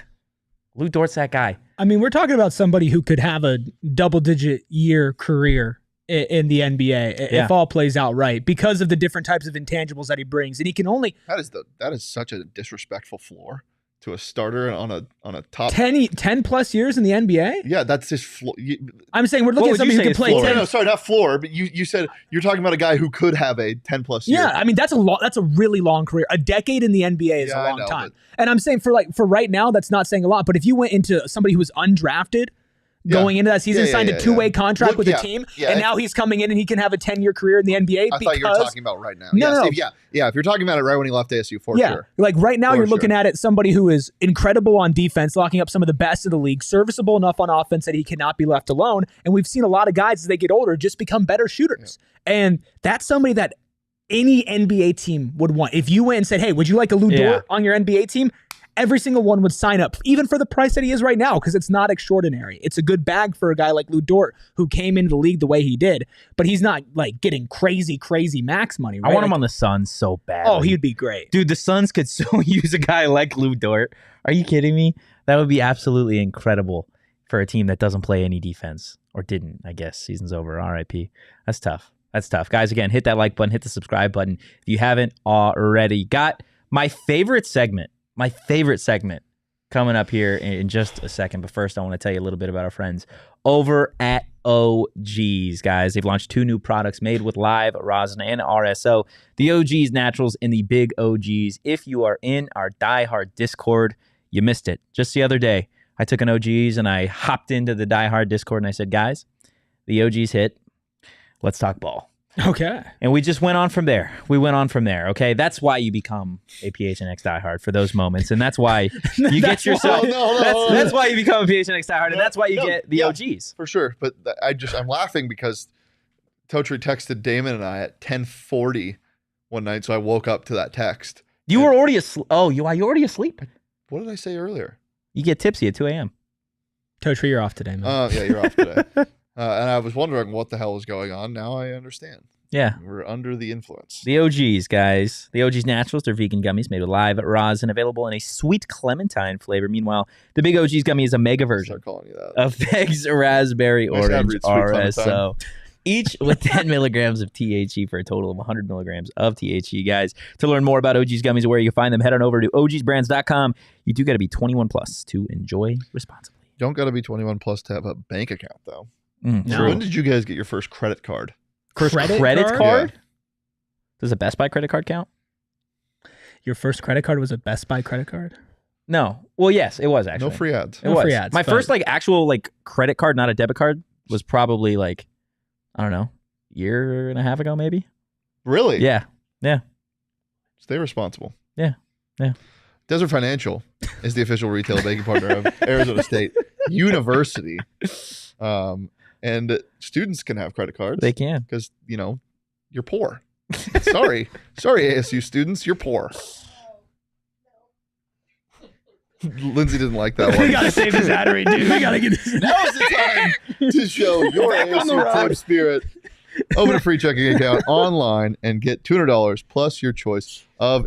Lu Dort's that guy. I mean, we're talking about somebody who could have a double-digit year career in the NBA if all plays out right, because of the different types of intangibles that he brings, and he can only That is such a disrespectful floor to a starter on a top 10 plus years in the NBA. Yeah, that's his floor. I'm saying we're looking What at would you somebody who say can is play floor? 10. No, sorry, not floor, but you said you're talking about a guy who could have a 10 plus year. Yeah, I mean that's a really long career. A decade in the NBA is Yeah, a I long know, time. And I'm saying for right now, that's not saying a lot. But if you went into somebody who was undrafted going into that season, signed a two-way contract with a team, and now he's coming in and he can have a 10-year career in the NBA. I thought you were talking about right now. No. If you're talking about it right when he left ASU, for sure. Like right now, For you're looking at it somebody who is incredible on defense, locking up some of the best of the league, serviceable enough on offense that he cannot be left alone. And we've seen a lot of guys as they get older just become better shooters. And that's somebody that any NBA team would want. If you went and said, hey, would you like a Lu Dort on your NBA team? Every single one would sign up, even for the price that he is right now, because it's not extraordinary. It's a good bag for a guy like Lu Dort, who came into the league the way he did, but he's not like getting crazy max money. Right? I want him on the Suns so bad. Oh, he'd be great. Dude, the Suns could so use a guy like Lu Dort. Are you kidding me? That would be absolutely incredible for a team that doesn't play any defense, or didn't, I guess. Season's over. RIP. That's tough. Guys, again, hit that like button, hit the subscribe button if you haven't already. Got my favorite segment coming up here in just a second. But first, I want to tell you a little bit about our friends over at OGs, guys. They've launched 2 new products made with live rosin and RSO. The OGs Naturals and the Big OGs. If you are in our Die Hard Discord, you missed it. Just the other day, I took an OGs and I hopped into the Die Hard Discord and I said, guys, the OGs hit. Let's talk ball. Okay. And we just went on from there. Okay. That's why you become a PHNX diehard, for those moments. And that's why you get yourself. That's why you become a PHNX diehard. And that's why you get the OGs. For sure. But I'm laughing because Totri texted Damon and I at 10:40 one night. So I woke up to that text. You were already asleep. Oh, you already asleep? What did I say earlier? You get tipsy at 2 a.m. Totri, you're off today, man. Yeah, you're off today. And I was wondering what the hell was going on. Now I understand. Yeah. We're under the influence. The OGs, guys. The OGs Naturals. They're vegan gummies made with live rosin, available in a sweet clementine flavor. Meanwhile, the Big OGs gummy is a mega version Start calling you that. of Peg's raspberry Nice to have orange sweet clementine. RSO. Each with 10 milligrams of THC for a total of 100 milligrams of THC, guys. To learn more about OG's gummies and where you can find them, head on over to ogsbrands.com. You do got to be 21 plus to enjoy responsibly. Don't got to be 21 plus to have a bank account, though. No. When did you guys get your first credit card? First credit card? Does a Best Buy credit card count? Your first credit card was a Best Buy credit card? No. Well, yes, it was actually. No free ads. It No was. free ads, My but- first actual credit card, not a debit card, was probably I don't know, year and a half ago maybe. Really? Yeah. Stay responsible. Yeah. Desert Financial is the official retail banking partner of Arizona State University. And students can have credit cards They can. because, you're poor. Sorry, ASU students, you're poor. Lindsay didn't like that one. We gotta save this ad read, dude. We gotta get this. Now is the time to show your ASU team spirit. Open a free checking account online and get $200 plus your choice of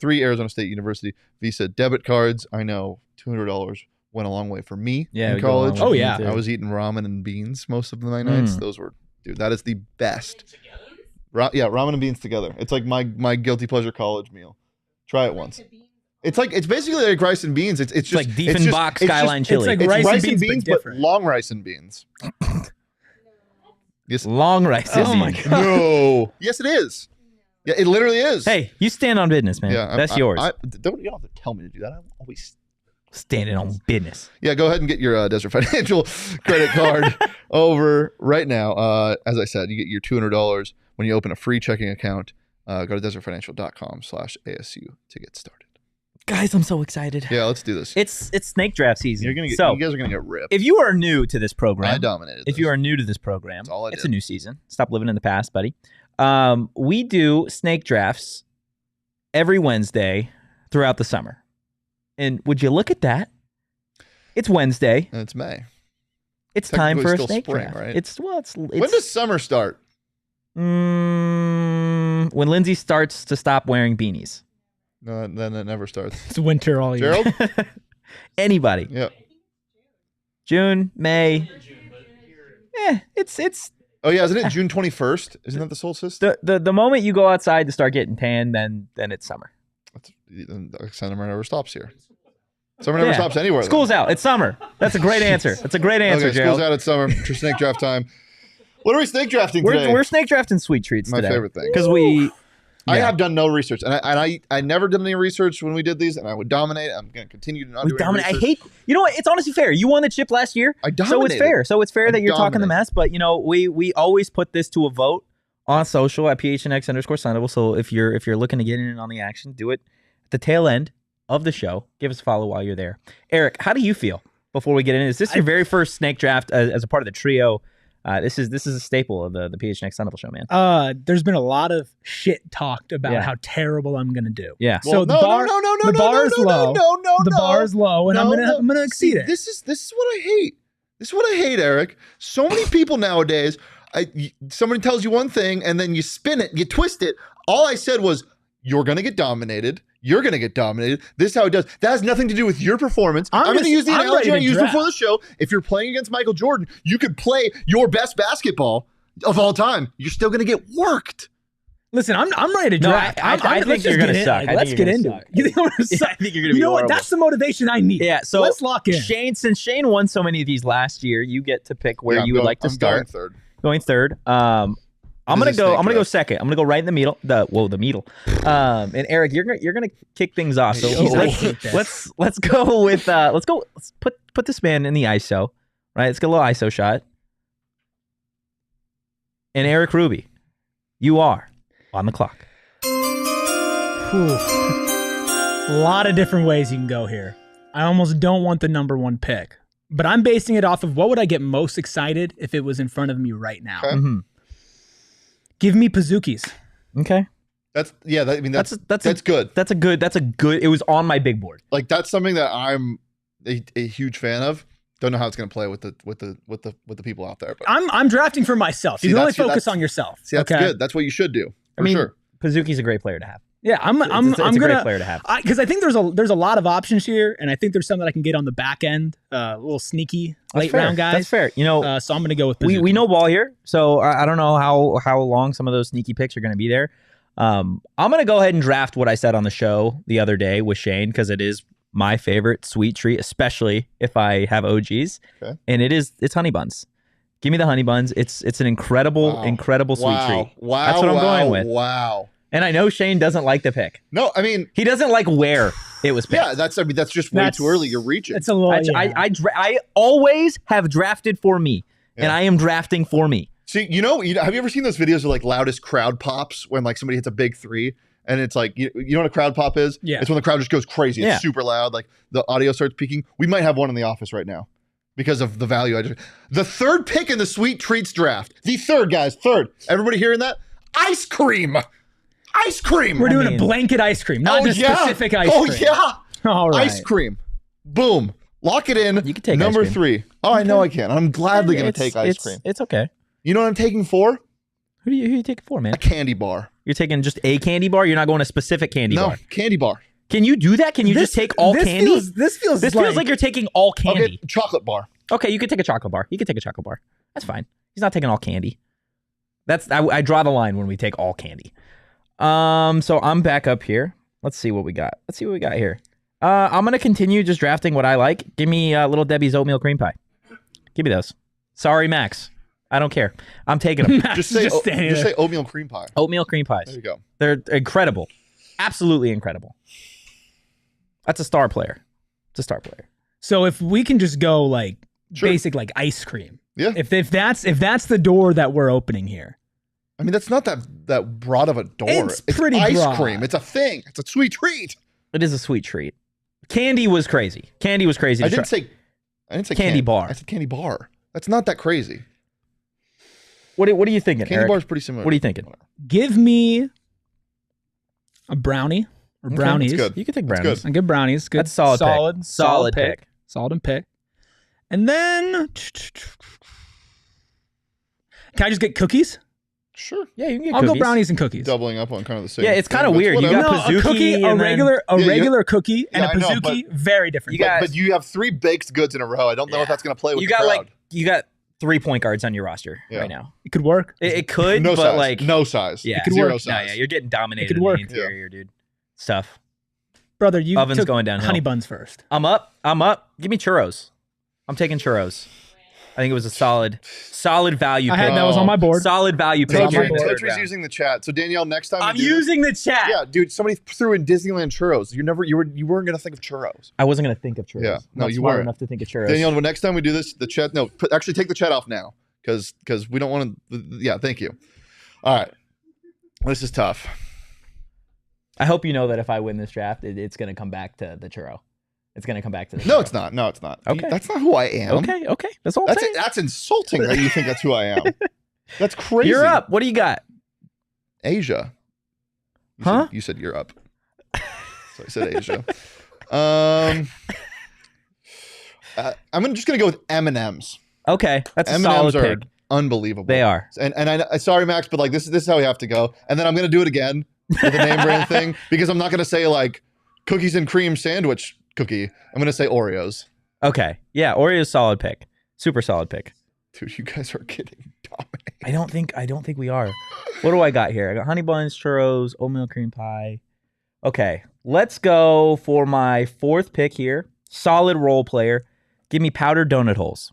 three Arizona State University Visa debit cards. I know $200 went a long way for me in college. Oh, yeah. I was eating ramen and beans most of my nights. Those were, dude, that is the best. Ramen and beans together. It's like my guilty pleasure college meal. Try it once. It's basically like rice and beans. It's just like Dieffenbach Skyline chili. It's like it's rice and beans, but different. Long rice and beans. Yes. Long rice. Oh my God. No. Yes, it is. Yeah, it literally is. Hey, you stand on business, man. Yeah, That's yours. You don't have to tell me to do that. I'm always Standing on business. Yeah, go ahead and get your Desert Financial credit card over right now. As I said, you get your $200 when you open a free checking account. Go to desertfinancial.com/ASU to get started. Guys, I'm so excited. Yeah, let's do this. It's snake draft season. You guys are gonna get ripped. If you are new to this program, I dominated. If you are new to this program, That's all I it's did. a new season. Stop living in the past, buddy. We do snake drafts every Wednesday throughout the summer. And would you look at that? It's Wednesday. And it's May. It's time for a Still snake spring, draft. right? It's When does summer start? when Lindsay starts to stop wearing beanies. No, then it never starts. It's winter all year. Gerald? Anybody. Yeah. June, May. It's Oh yeah, isn't it June 21st? Isn't that the solstice? the moment you go outside to start getting tan, then it's summer. Summer never stops here. Summer never Yeah. stops anywhere. then. School's out. It's summer. That's a great answer. That's a great answer, Okay, Gerald. school's out at summer. For snake draft time. What are we snake drafting today? We're snake drafting sweet treats My today. favorite thing. Because I have done no research, and I never did any research when we did these, and I would dominate. I'm going to continue to not do any dominate. I research. hate. You know what? It's honestly fair. You won the chip last year, I so it's dominated. fair. So it's fair I that you're talking the dominated. mess. But we always put this to a vote on social at PHNX Sun Devils. So if you're looking to get in on the action, do it at the tail end of the show. Give us a follow while you're there. Eric, how do you feel before we get in? Is this your very first snake draft as a part of the trio? This is a staple of the PHNX Sun Devil show, man. There's been a lot of shit talked about Yeah. how terrible I'm gonna do. Yeah. So the bar is low. The bar is low, and I'm gonna exceed it. This is what I hate. This is what I hate, Eric. So many people nowadays. Somebody tells you one thing, and then you spin it, you twist it. All I said was, "You're gonna get dominated. You're gonna get dominated. This is how it does." That has nothing to do with your performance. I'm gonna use the analogy I used before the show. If you're playing against Michael Jordan, you could play your best basketball of all time. You're still gonna get worked. Listen, I'm ready to No, draft. I think you're gonna suck. Let's get into it. You think I'm gonna suck? I think you're gonna be You know what? horrible. That's the motivation I need. Yeah, so let's lock in. Since Shane won so many of these last year, you get to pick where Yeah, you would like to I'm start. Going third. I'm gonna This is go. snake I'm gonna go draft. second. I'm gonna go right in the middle. The middle. And Eric, you're gonna kick things off. So let's go with let's put this man in the ISO. Right. Let's get a little ISO shot. And Erik Ruby, you are on the clock. A lot of different ways you can go here. I almost don't want the number one pick, but I'm basing it off of what would I get most excited if it was in front of me right now. Okay. Mm-hmm. Give me Pazookies. Okay. That's That's good. That's a good. It was on my big board. Like that's something that I'm a huge fan of. Don't know how it's going to play with the people out there. But I'm drafting for myself. You can only focus on yourself. See, that's good. That's what you should do. For sure. Pizzuki's a great player to have. Yeah, I'm It's a gonna great player to have. because I think there's a lot of options here, and I think there's some that I can get on the back end, a little sneaky late round guys. That's fair. You know, So I'm gonna go with Pizzuki. we know ball here, so I don't know how long some of those sneaky picks are going to be there. I'm going to go ahead and draft what I said on the show the other day with Shane because it is my favorite sweet treat, especially if I have OGs, and it's honey buns. Give me the honey buns. It's an incredible sweet treat. Wow, that's what I'm going with. Wow. And I know Shane doesn't like the pick. No, I mean he doesn't like where it was picked. Yeah, that's just way too early. You're reaching. It's a little. I always have drafted for me, and I am drafting for me. See, have you ever seen those videos of like loudest crowd pops when like somebody hits a big three? And it's like, you know what a crowd pop is? Yeah. It's when the crowd just goes crazy. It's Yeah. super loud. Like the audio starts peaking. We might have one in the office right now because of the value. The third pick in the sweet treats draft. The third, guys. Third. Everybody hearing that? Ice cream. Ice cream. We're doing a blanket ice cream, not a specific ice cream. Oh, yeah. All right. Ice cream. Boom. Lock it in. You can take number ice cream. 3. Oh, I know I can. I'm gladly going to take ice cream. It's okay. You know what I'm taking for? Who are you taking for, man? A candy bar. You're taking just a candy bar? You're not going a specific candy bar? No, candy bar. Can you do that? Can you just take all candy? This feels This feels like you're taking all candy. I'll get chocolate bar. Okay, you can take a chocolate bar. You can take a chocolate bar. That's fine. He's not taking all candy. I draw the line when we take all candy. So I'm back up here. Let's see what we got. Here. I'm gonna continue just drafting what I like. Give me Little Debbie's oatmeal cream pie. Give me those. Sorry, Max. I don't care. I'm taking them. Just say oatmeal cream pie. Oatmeal cream pies. There you go. They're incredible. Absolutely incredible. That's a star player. It's a star player. So if we can just go like basic like ice cream. Yeah. If that's the door that we're opening here. I mean, that's not that broad of a door. It's pretty ice broad. cream. It's a thing. It's a sweet treat. It is a sweet treat. Candy was crazy. I didn't say candy bar. I said candy bar. That's not that crazy. What are you thinking, Candy Eric? bar is pretty similar. What are you thinking? Give me a brownie or brownies. That's good. You can take That's brownies. good. I get brownies. Good. That's solid pick. Solid pick. And then can I just get cookies? Sure. Yeah, you can get I'll cookies. go brownies and cookies. Doubling up on kind of the same. Yeah, it's kind of thing, but weird. You whatever. got Pizzuki a cookie, a and then- regular cookie, and Yeah, a I know, Pizzuki, very different. But you have 3 baked goods in a row. I don't know if that's going to play with You the got crowd. you got 3 point guards on your roster right now. It could work. It could, no but size. like no size. yeah, could Zero work. size. No, yeah, you're getting dominated could in work. the interior, dude. Stuff. Brother, you Oven's took going downhill. honey buns first. I'm up. Give me churros. I'm taking churros. I think it was a solid value pick. That was on my board. Solid value pick. It's on my board. Totri's using the chat. So Danielle, next time I'm you do using the chat. yeah, dude. Somebody threw in Disneyland churros. You weren't gonna think of churros. I wasn't gonna think of churros. Yeah, no, Not you smart weren't. enough to think of churros. Danielle, when next time we do this, the chat. No, actually take the chat off now because we don't want to. Yeah, thank you. All right, this is tough. I hope you know that if I win this draft, it's gonna come back to the churro. It's gonna come back to the No, churro. it's not. No, it's not. Okay. That's not who I am. Okay. That's all I'm saying. That's insulting that you think that's who I am. That's crazy. You're up. What do you got? Asia. You said you're up. So I said Asia. I'm just gonna go with M&Ms. Okay, that's a M&Ms solid are pick. unbelievable. They are. And I sorry Max, but like this is how we have to go. And then I'm gonna do it again with the name brand thing because I'm not gonna say like cookies and cream sandwich cookie. I'm gonna say Oreos. Okay, yeah, Oreo's solid pick. Super solid pick. Dude, you guys are getting dominated. I don't think we are. What do I got here? I got honey buns, churros, oatmeal cream pie. Okay, let's go for my 4th pick here. Solid role player. Give me powdered donut holes.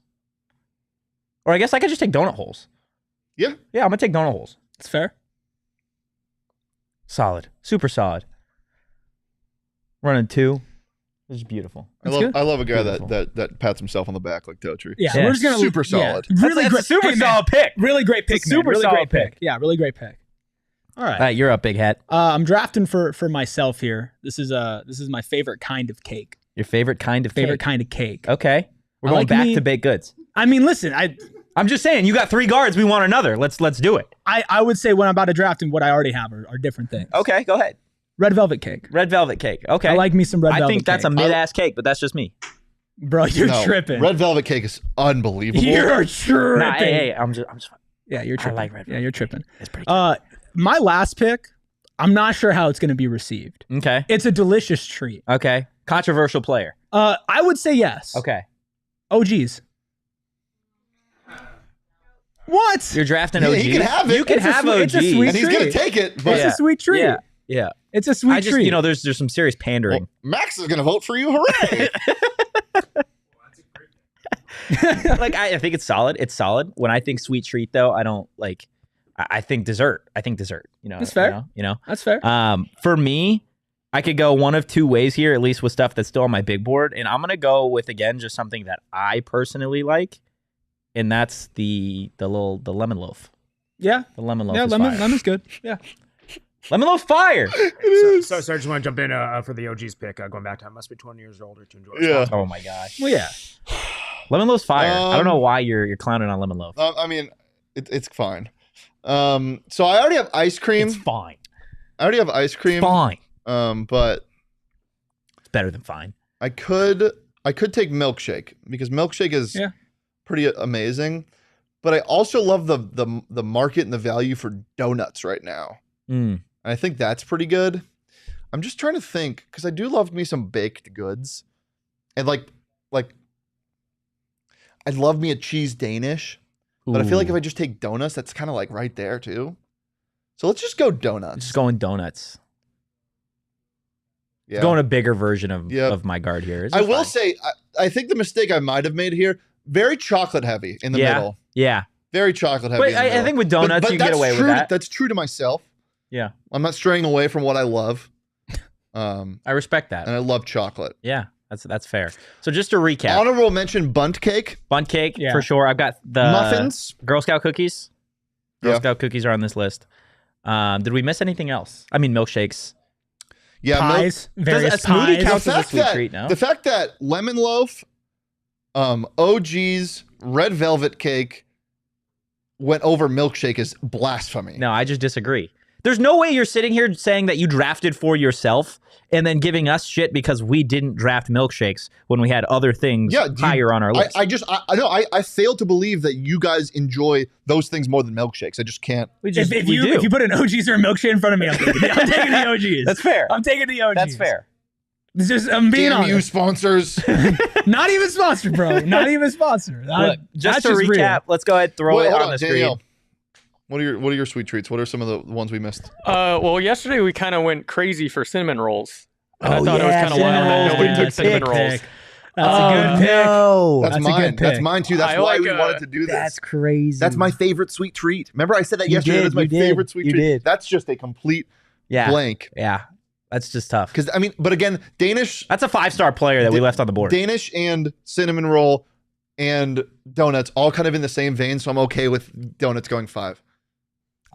Or I guess I could just take donut holes. Yeah. Yeah, I'm gonna take donut holes. It's fair. Solid. Super solid. Running 2. This is beautiful. I love a guy that pats himself on the back like Totri. Yeah, Yeah. we're just gonna Super solid. Really That's great. a super Hey, man, solid pick. Really great pick. It's a super really solid great pick. pick. Yeah, really great pick. All right. All right, you're up, big hat. I'm drafting for myself here. This is my favorite kind of cake. Your favorite kind of Favorite cake. kind of cake. Okay. We're I going like back me- to baked goods. I mean, listen, I'm just saying, you got 3 guards. We want another. Let's do it. I would say what I'm about to draft and what I already have are different things. Okay, go ahead. Red velvet cake. Red velvet cake. Okay. I like me some red velvet I think that's a cake. mid-ass cake, but that's just me. Bro, you're No, tripping. Red velvet cake is unbelievable. You're tripping. Nah, hey, I'm just. Yeah, you're tripping. like red Yeah, you're tripping. It's pretty good. My last pick, I'm not sure how it's going to be received. Okay. It's a delicious treat. Okay. Controversial player. I would say yes. Okay. OGs. What? You're drafting Yeah, OG. he can have it. You can It's a have sweet- OG. it's a sweet and he's gonna treat. take it. But It's a sweet treat. Yeah. Yeah. It's a sweet I just, treat. there's some serious pandering. well, Max is gonna vote for you. Hooray! Like I think it's solid. It's solid. When I think sweet treat, though, I don't like. I think dessert. That's fair. That's fair. For me, I could go one of two ways here, at least with stuff that's still on my big board, and I'm gonna go with again just something that I personally like, and that's the lemon loaf. Yeah. The lemon loaf. Yeah, is fire. lemon's good. Yeah. Lemon loaf fire. So I just want to jump in for the OG's pick. Going back to I must be 20 years older to enjoy. Yeah. Oh my gosh. Well, yeah. Lemon loaf's fire. I don't know why you're clowning on lemon loaf. I mean, it's fine. So I already have ice cream. It's fine. I already have ice cream. Fine. But It's better than fine. I could take milkshake because milkshake is pretty amazing. But I also love the market and the value for donuts right now. Mm. I think that's pretty good. I'm just trying to think because I do love me some baked goods, and like I'd love me a cheese Danish, but I feel like if I just take donuts, that's kind of like right there too. So let's just go donuts. Just going donuts. Yeah. Going a bigger version of my guard here. I will say, I think the mistake I might have made here, very chocolate heavy in the middle. Yeah. Very chocolate heavy. But in the middle. I think with donuts, but you can get that's away with true- that. That's true to myself. Yeah. I'm not straying away from what I love. I respect that. And I love chocolate. Yeah. That's fair. So just to recap. Honorable mention, bunt cake. Bunt cake, Yeah. for sure. I've got the Muffins. Girl Scout cookies. Girl Yeah. Scout cookies are on this list. Did we miss anything else? I mean, milkshakes. Yeah, Pies. Various Does a smoothie pies. count? Counts as a sweet treat, no? The fact that lemon loaf, OG's, red velvet cake went over milkshake is blasphemy. No, I just disagree. There's no way you're sitting here saying that you drafted for yourself and then giving us shit because we didn't draft milkshakes when we had other things higher on our list. I fail to believe that you guys enjoy those things more than milkshakes. I just can't. If you put an OGs or a milkshake in front of me, I'm taking the OGs. That's fair. I'm taking the OGs. That's fair. It's just, I'm being Damn you, honest. sponsors. Not even sponsored, bro. Not even sponsored. Look, just That's to real. recap, let's go ahead and throw Wait, it hold on the Danielle. screen. What are your sweet treats? What are some of the ones we missed? Well, yesterday we kind of went crazy for cinnamon rolls. And I Oh, thought it was yeah, kind of wild that cinnamon nobody rolls. took Good cinnamon pick. rolls. That's a good pick. No. That's That's a mine. good That's pick. mine too. That's I why like, we wanted to do this. That's crazy. That's my favorite sweet treat. Remember I said that You yesterday? did, That's my you did, favorite sweet you treat. did. That's just a complete blank. Yeah. That's just tough. Because I mean, but again, Danish, That's a 5-star player that we left on the board. Danish and cinnamon roll and donuts all kind of in the same vein. So I'm okay with donuts going 5.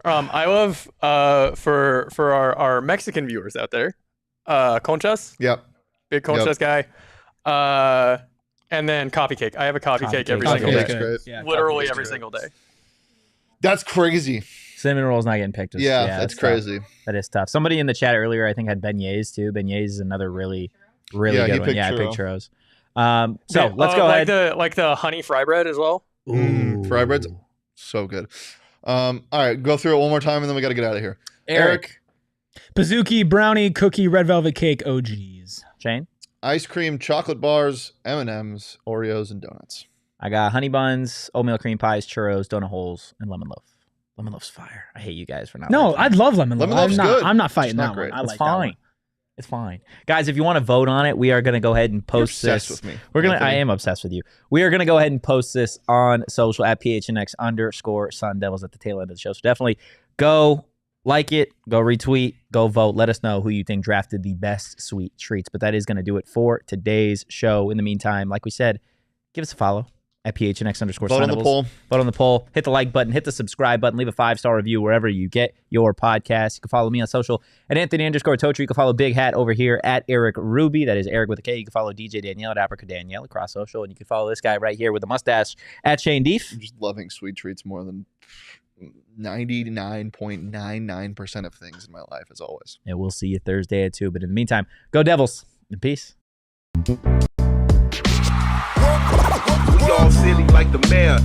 I love for our Mexican viewers out there, conchas, Yep. big conchas guy, and then coffee cake. I have a coffee cake every Coffee single cake's day, great. Yeah, literally coffee every is single day. That's crazy. Cinnamon roll's not getting picked. Yeah, that's tough. crazy. That is tough. Somebody in the chat earlier, I think, had beignets too. Beignets is another really Yeah, good he one. picked Yeah, I picked churro. churros. So Yeah, let's go like ahead. like the honey fry bread as well. Fry bread's so good. All right, go through it one more time and then we got to get out of here. Eric, Pizookie, brownie, cookie, red velvet cake, OGs. Shane, ice cream, chocolate bars, M&Ms, Oreos, and donuts. I got honey buns, oatmeal cream pies, churros, donut holes, and lemon loaf. Lemon loaf's fire. I hate you guys for not. No, liking I'd love lemon loaf. Lemon loaf's good. I'm not fighting It's not that great. one. I It's like that fine. one. It's fine, guys. If you want to vote on it, we are going to go ahead and You're post obsessed this. with me. We're gonna. Anthony. I am obsessed with you. We are gonna go ahead and post this on social at PHNX_ Sun Devils at the tail end of the show. So definitely go like it, go retweet, go vote. Let us know who you think drafted the best sweet treats. But that is gonna do it for today's show. In the meantime, like we said, give us a follow at PHNX_ Vote Sun on the Devils. poll. Vote on the poll. Hit the like button. Hit the subscribe button. Leave a 5-star review wherever you get your podcast. You can follow me on social at Anthony _Totri. You can follow Big Hat over here at Erik Ruby. That is Eric with a K. You can follow DJ Danielle at Africa Danielle across social. And you can follow this guy right here with a mustache at Shane Deef. I'm just loving sweet treats more than 99.99% of things in my life, as always. And we'll see you Thursday at 2. But in the meantime, go Devils. And peace. Ball City like the mayor.